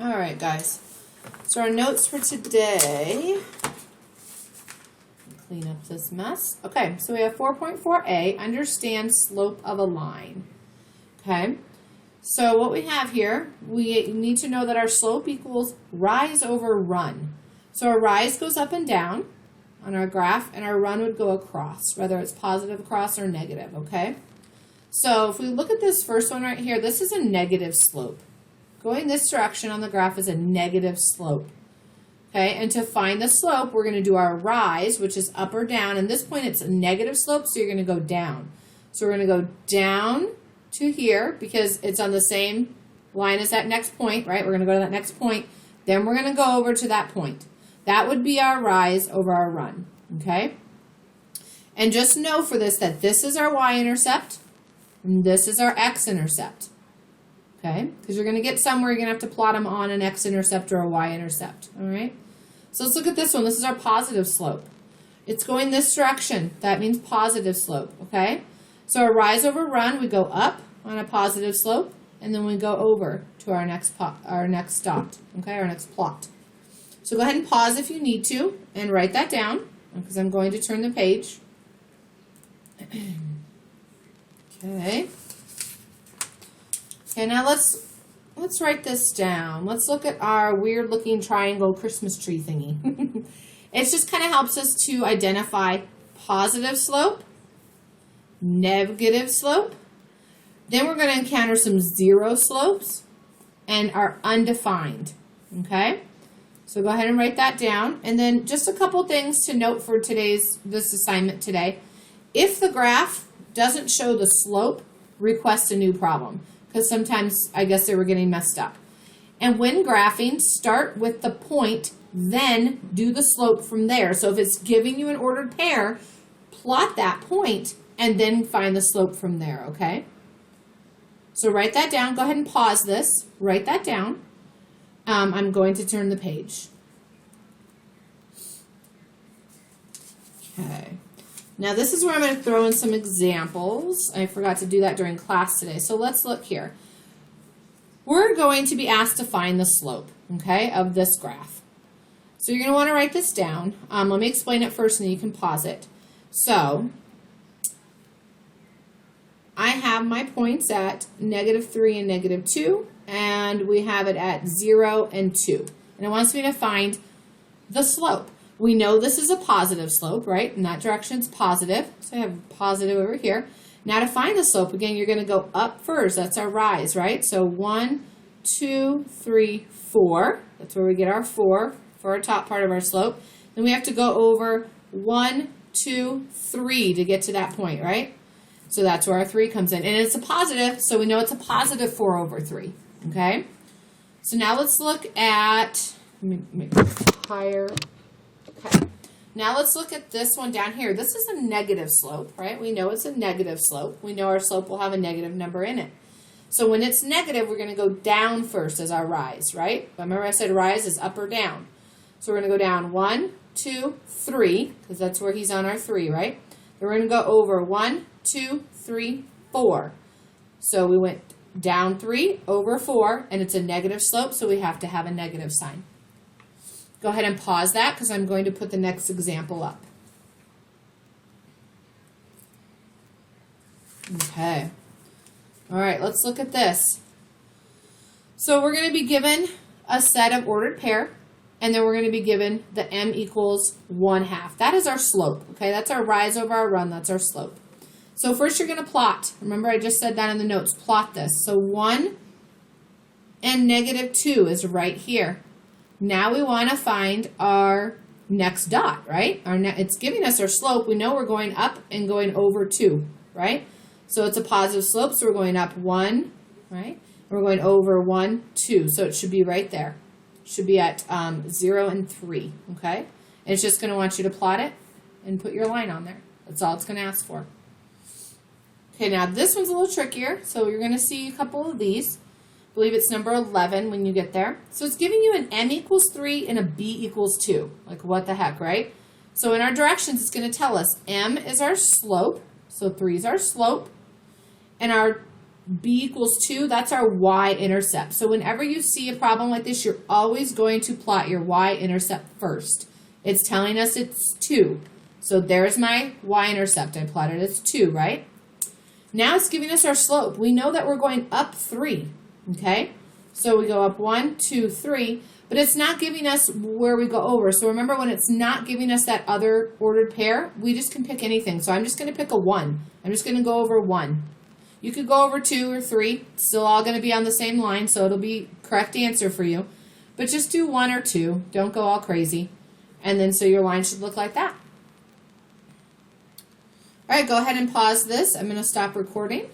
All right, guys. So our notes for today. Clean up this mess. Okay, so we have 4.4a, understand slope of a line. Okay, so what we have here, we need to know that our slope equals rise over run. So our rise goes up and down on our graph, and our run would go across, whether it's positive across or negative, okay? So if we look at this first one right here, this is a negative slope. Going this direction on the graph is a negative slope. Okay, and to find the slope, we're going to do our rise, which is up or down. And this point, it's a negative slope, so you're going to go down. So we're going to go down to here because it's on the same line as that next point, right? We're going to go to that next point. Then we're going to go over to that point. That would be our rise over our run, okay? And just know for this that this is our y-intercept, and this is our x-intercept. Okay, because you're going to get somewhere, you're going to have to plot them on an x-intercept or a y-intercept, all right? So let's look at this one. This is our positive slope. It's going this direction. That means positive slope, okay? So our rise over run, we go up on a positive slope, and then we go over to our next dot, okay, our next plot. So go ahead and pause if you need to, and write that down, because I'm going to turn the page. Okay. Okay, now let's write this down. Let's look at our weird looking triangle Christmas tree thingy. It just kind of helps us to identify positive slope, negative slope. Then we're going to encounter some zero slopes and our undefined. Okay? So go ahead and write that down. And then just a couple things to note for this assignment today. If the graph doesn't show the slope, request a new problem. Because sometimes I guess they were getting messed up. And when graphing, start with the point, then do the slope from there. So if it's giving you an ordered pair, plot that point and then find the slope from there, okay? So write that down. Go ahead and pause this. Write that down. I'm going to turn the page. Okay. Now this is where I'm going to throw in some examples. I forgot to do that during class today. So let's look here. We're going to be asked to find the slope, okay, of this graph. So you're going to want to write this down. Let me explain it first and then you can pause it. So I have my points at -3 and -2, and we have it at 0 and 2. And it wants me to find the slope. We know this is a positive slope, right? In that direction, it's positive. So I have positive over here. Now to find the slope, again, you're going to go up first. That's our rise, right? So 1, 2, 3, 4. That's where we get our 4 for our top part of our slope. Then we have to go over 1, 2, 3 to get to that point, right? So that's where our 3 comes in. And it's a positive, so we know it's a positive 4 over 3, okay? So now let's look at, let me make this higher. Okay, now let's look at this one down here. This is a negative slope, right? We know it's a negative slope. We know our slope will have a negative number in it. So when it's negative, we're going to go down first as our rise, right? Remember I said rise is up or down. So we're going to go down 1, 2, 3, because that's where he's on our 3, right? Then we're going to go over 1, 2, 3, 4. So we went down 3, over 4, and it's a negative slope, so we have to have a negative sign. Go ahead and pause that because I'm going to put the next example up. Okay. All right, let's look at this. So we're going to be given a set of ordered pair, and then we're going to be given the m equals 1/2. That is our slope, okay? That's our rise over our run. That's our slope. So first you're going to plot. Remember I just said that in the notes. Plot this. So 1 and -2 is right here. Now we want to find our next dot, right? It's giving us our slope. We know we're going up and going over 2, right? So it's a positive slope, so we're going up 1, right? We're going over 1, 2, so it should be right there. It should be at 0 and 3, okay? And it's just going to want you to plot it and put your line on there. That's all it's going to ask for. Okay, now this one's a little trickier, so you're going to see a couple of these. I believe it's number 11 when you get there. So it's giving you an m equals 3 and a b equals 2. Like, what the heck, right? So in our directions, it's going to tell us m is our slope. So 3 is our slope. And our b equals 2, that's our y-intercept. So whenever you see a problem like this, you're always going to plot your y-intercept first. It's telling us it's 2. So there's my y-intercept. I plotted it as 2, right? Now it's giving us our slope. We know that we're going up 3, okay? So we go up 1, 2, 3, but it's not giving us where we go over. So remember, when it's not giving us that other ordered pair, we just can pick anything. So I'm just going to pick a 1. I'm just going to go over 1. You could go over 2 or 3. It's still all going to be on the same line, so it'll be correct answer for you. But just do 1 or 2. Don't go all crazy. And then so your line should look like that. All right, go ahead and pause this. I'm going to stop recording.